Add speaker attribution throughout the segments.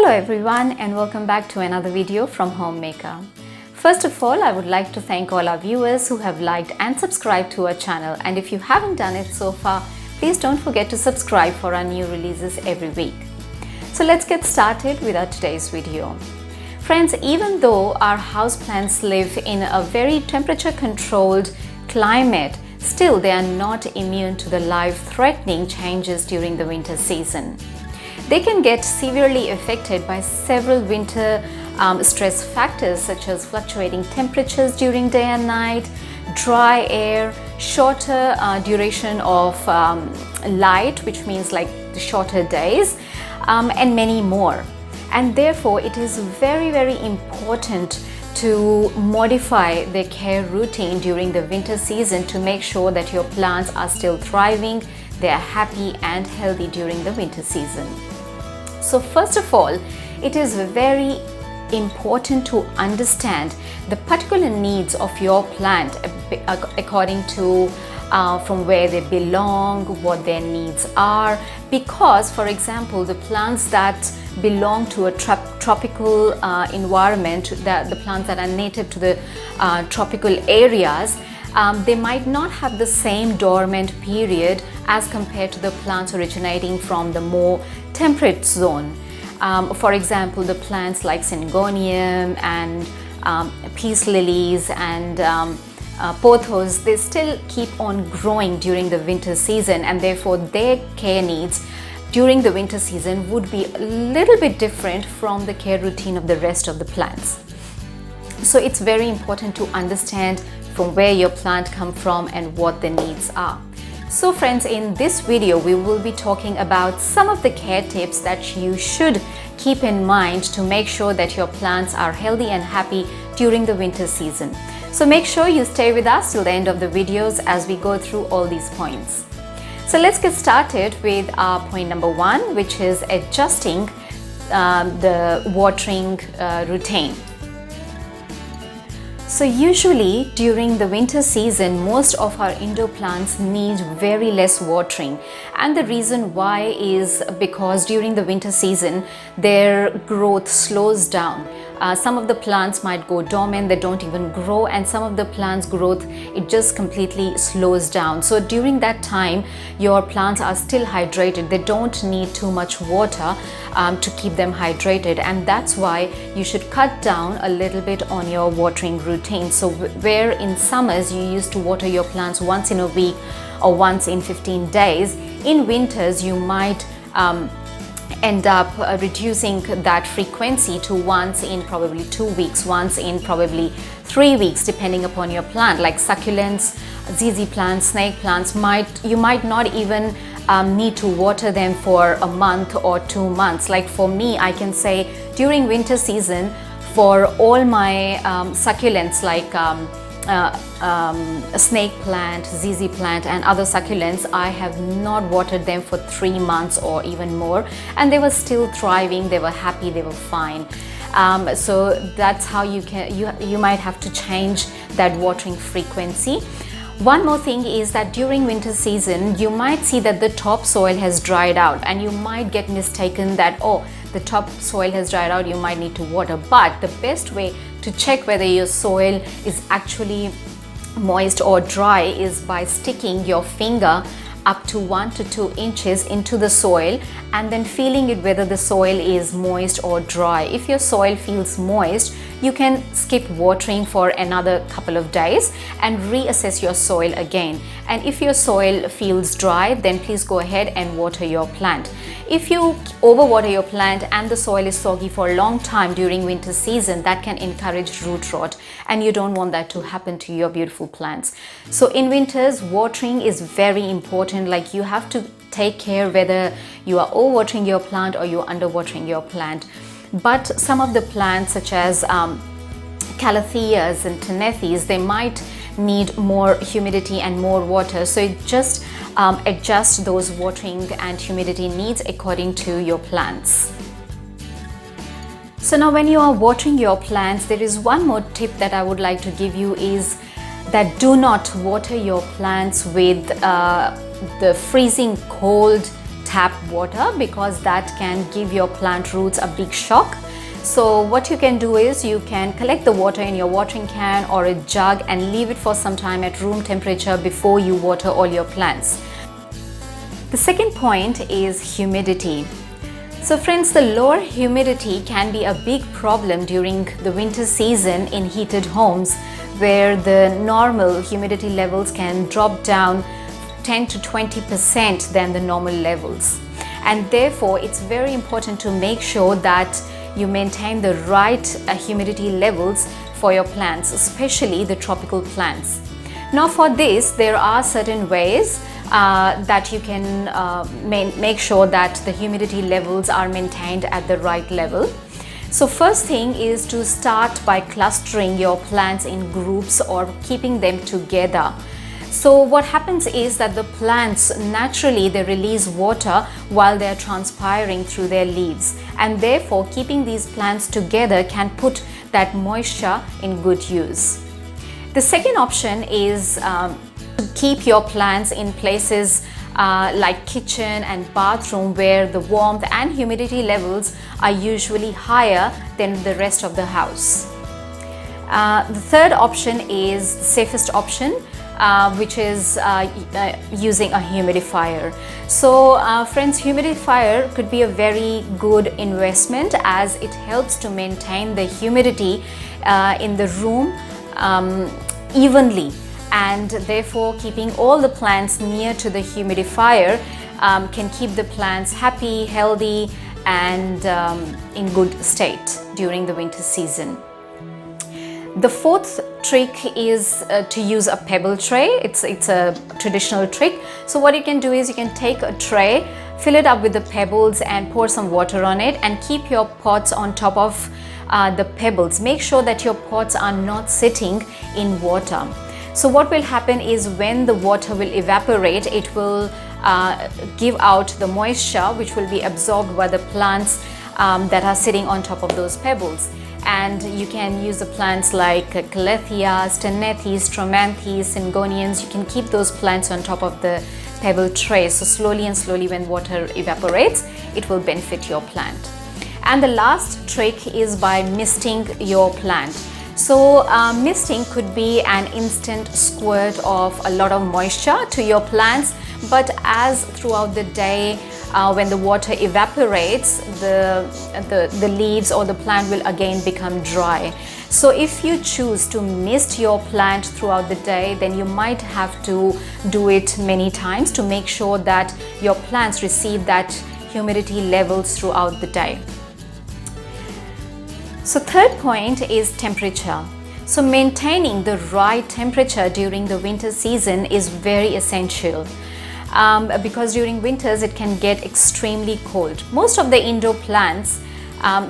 Speaker 1: Hello everyone and welcome back to another video from Homemaker. First of all, I would like to thank all our viewers who have liked and subscribed to our channel, and if you haven't done it so far, please don't forget to subscribe for our new releases every week. So let's get started with our today's video. Friends, even though our houseplants live in a very temperature controlled climate, still they are not immune to the life-threatening changes during the winter season. They can get severely affected by several winter stress factors such as fluctuating temperatures during day and night, dry air, shorter duration of light, which means like shorter days, and many more. And therefore, it is very important to modify their care routine during the winter season to make sure that your plants are still thriving, they are happy and healthy during the winter season. So first of all, it is very important to understand the particular needs of your plant according to from where they belong, what their needs are, because for example, the plants that belong to a tropical environment, the plants that are native to the tropical areas, they might not have the same dormant period as compared to the plants originating from the more temperate zone. For example, the plants like syngonium and peace lilies and pothos, they still keep on growing during the winter season, and therefore their care needs during the winter season would be a little bit different from the care routine of the rest of the plants. So it's very important to understand from where your plant comes from and what the needs are. So friends, in this video we will be talking about some of the care tips that you should keep in mind to make sure that your plants are healthy and happy during the winter season. So make sure you stay with us till the end of the videos as we go through all these points. So let's get started with our point number one, which is adjusting the watering routine. So usually during the winter season, most of our indoor plants need very less watering, and the reason why is because during the winter season their growth slows down. Some of the plants might go dormant, they don't even grow, and some of the plants' growth, it just completely slows down. So during that time your plants are still hydrated, they don't need too much water to keep them hydrated, and that's why you should cut down a little bit on your watering routine. So where in summers you used to water your plants once in a week or once in 15 days, in winters you might end up reducing that frequency to once in probably 2 weeks, once in probably 3 weeks, depending upon your plant. Like succulents, ZZ plants, snake plants, you might not even need to water them for a month or 2 months. Like for me, I can say during winter season, for all my succulents like a snake plant, ZZ plant and other succulents, I have not watered them for 3 months or even more, and they were still thriving, they were happy, they were fine. So that's how you might have to change that watering frequency. One more thing is that during winter season you might see that the topsoil has dried out, and you might get mistaken that, oh, the topsoil has dried out, you might need to water. But the best way to check whether your soil is actually moist or dry is by sticking your finger up to 1 to 2 inches into the soil and then feeling it whether the soil is moist or dry. If your soil feels moist, you can skip watering for another couple of days and reassess your soil again. And if your soil feels dry, then please go ahead and water your plant. If you overwater your plant and the soil is soggy for a long time during winter season, that can encourage root rot, and you don't want that to happen to your beautiful plants. So in winters, watering is very important. Like you have to take care whether you are overwatering your plant or you're underwatering your plant. But some of the plants such as calatheas and tenethes, they might need more humidity and more water, so just adjust those watering and humidity needs according to your plants. So now when you are watering your plants, there is one more tip that I would like to give you, is that do not water your plants with the freezing cold tap water, because that can give your plant roots a big shock. So what you can do is you can collect the water in your watering can or a jug and leave it for some time at room temperature before you water all your plants. The second point is humidity. So friends, the lower humidity can be a big problem during the winter season in heated homes, where the normal humidity levels can drop down 10 to 20% than the normal levels. And therefore, it's very important to make sure that you maintain the right humidity levels for your plants, especially the tropical plants. Now for this, there are certain ways that you can make sure that the humidity levels are maintained at the right level. So first thing is to start by clustering your plants in groups or keeping them together. So what happens is that the plants naturally they release water while they are transpiring through their leaves, and therefore keeping these plants together can put that moisture in good use. The second option is to keep your plants in places like kitchen and bathroom, where the warmth and humidity levels are usually higher than the rest of the house. The third option is the safest option, which is using a humidifier. So friends, humidifier could be a very good investment, as it helps to maintain the humidity in the room evenly, and therefore keeping all the plants near to the humidifier can keep the plants happy, healthy, and in good state during the winter season. The fourth trick is to use a pebble tray. It's a traditional trick. So what you can do is you can take a tray, fill it up with the pebbles and pour some water on it, and keep your pots on top of the pebbles. Make sure that your pots are not sitting in water. So what will happen is when the water will evaporate, it will give out the moisture which will be absorbed by the plants that are sitting on top of those pebbles. And you can use the plants like Calathea, Stenethys, Stromanthys, Syngonians. You can keep those plants on top of the pebble tray. So slowly and slowly, when water evaporates, it will benefit your plant. And the last trick is by misting your plant. So misting could be an instant squirt of a lot of moisture to your plants, but as throughout the day, when the water evaporates, the leaves or the plant will again become dry. So if you choose to mist your plant throughout the day, then you might have to do it many times to make sure that your plants receive that humidity levels throughout the day. So third point is temperature. So maintaining the right temperature during the winter season is very essential. Because during winters it can get extremely cold. Most of the indoor plants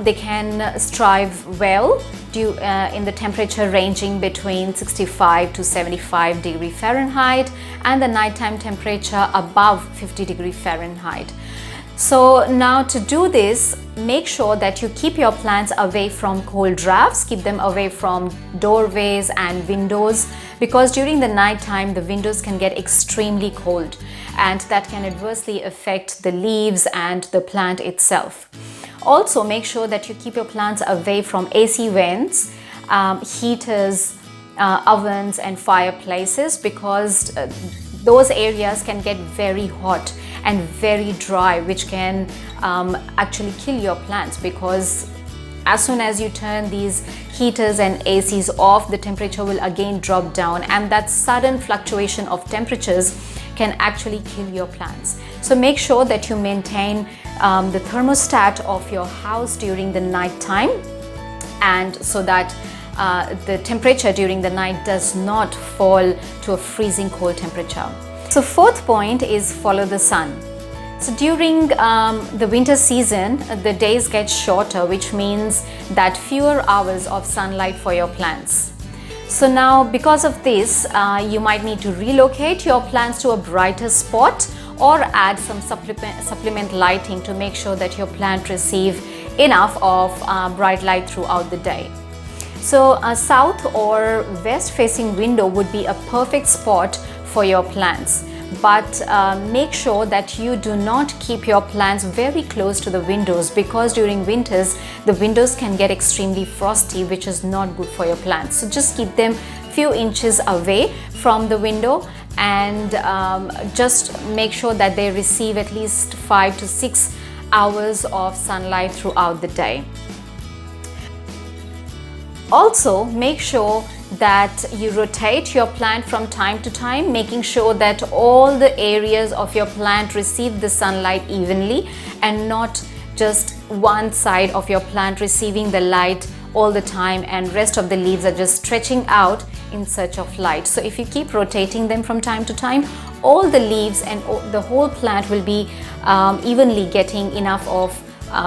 Speaker 1: they can strive well in the temperature ranging between 65 to 75 degree Fahrenheit, and the nighttime temperature above 50 degree Fahrenheit. So now to do this, make sure that you keep your plants away from cold drafts, keep them away from doorways and windows, because during the night time the windows can get extremely cold, and that can adversely affect the leaves and the plant itself. Also make sure that you keep your plants away from AC vents, heaters, ovens and fireplaces, because those areas can get very hot and very dry, which can actually kill your plants, because as soon as you turn these heaters and ACs off, the temperature will again drop down, and that sudden fluctuation of temperatures can actually kill your plants. So make sure that you maintain the thermostat of your house during the night time, and so that the temperature during the night does not fall to a freezing cold temperature. So fourth point is follow the sun. So during the winter season, the days get shorter, which means that fewer hours of sunlight for your plants. So now because of this, you might need to relocate your plants to a brighter spot, or add some supplement lighting to make sure that your plant receive enough of bright light throughout the day. So a south or west facing window would be a perfect spot for your plants. but make sure that you do not keep your plants very close to the windows, because during winters the windows can get extremely frosty, which is not good for your plants. So just keep them few inches away from the window, and just make sure that they receive at least 5 to 6 hours of sunlight throughout the day. Also, make sure that you rotate your plant from time to time, making sure that all the areas of your plant receive the sunlight evenly, and not just one side of your plant receiving the light all the time and rest of the leaves are just stretching out in search of light. So if you keep rotating them from time to time, all the leaves and the whole plant will be evenly getting enough of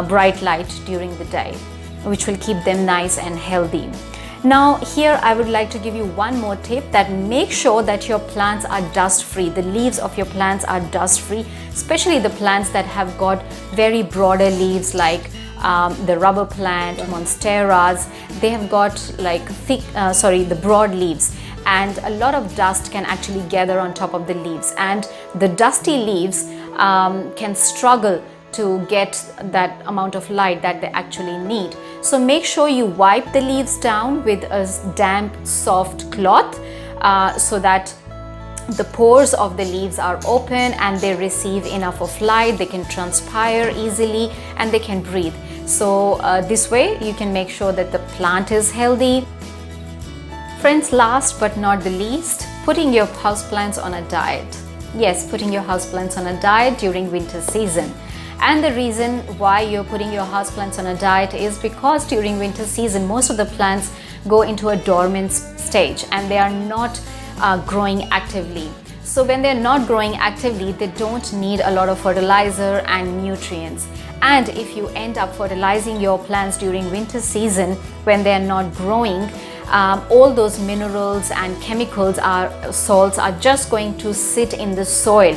Speaker 1: bright light during the day, which will keep them nice and healthy. Now here I would like to give you one more tip, that make sure that your plants are dust free. The leaves of your plants are dust free, especially the plants that have got very broader leaves, like the rubber plant, monsteras. They have got like the broad leaves, and a lot of dust can actually gather on top of the leaves, and the dusty leaves can struggle to get that amount of light that they actually need. So make sure you wipe the leaves down with a damp, soft cloth so that the pores of the leaves are open and they receive enough of light, they can transpire easily and they can breathe. So this way you can make sure that the plant is healthy. Friends, last but not the least, putting your houseplants on a diet. Yes, putting your houseplants on a diet during winter season. And the reason why you're putting your houseplants on a diet is because during winter season, most of the plants go into a dormant stage and they are not growing actively. So when they're not growing actively, they don't need a lot of fertilizer and nutrients. And if you end up fertilizing your plants during winter season when they're not growing, all those minerals and chemicals, salts are just going to sit in the soil.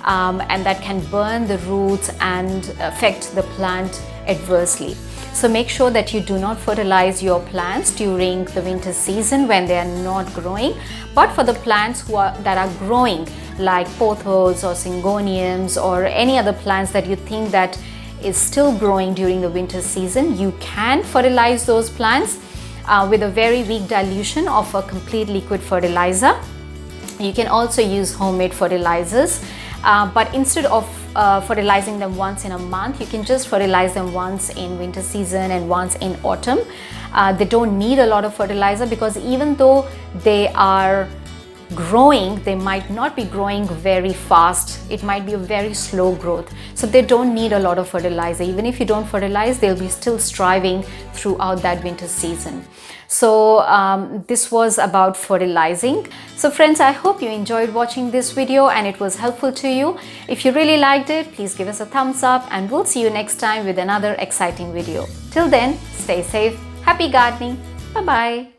Speaker 1: And that can burn the roots and affect the plant adversely. So make sure that you do not fertilize your plants during the winter season when they are not growing. But for the plants that are growing, like pothos or syngoniums or any other plants that you think that is still growing during the winter season, you can fertilize those plants with a very weak dilution of a complete liquid fertilizer. You can also use homemade fertilizers. But instead of fertilizing them once in a month, you can just fertilize them once in winter season and once in autumn. They don't need a lot of fertilizer, because even though they are growing, they might not be growing very fast. It might be a very slow growth. So they don't need a lot of fertilizer. Even if you don't fertilize, they'll be still striving throughout that winter season. So this was about fertilizing. So friends, I hope you enjoyed watching this video and it was helpful to you. If you really liked it, please give us a thumbs up, and we'll see you next time with another exciting video. Till then, stay safe, happy gardening, bye-bye.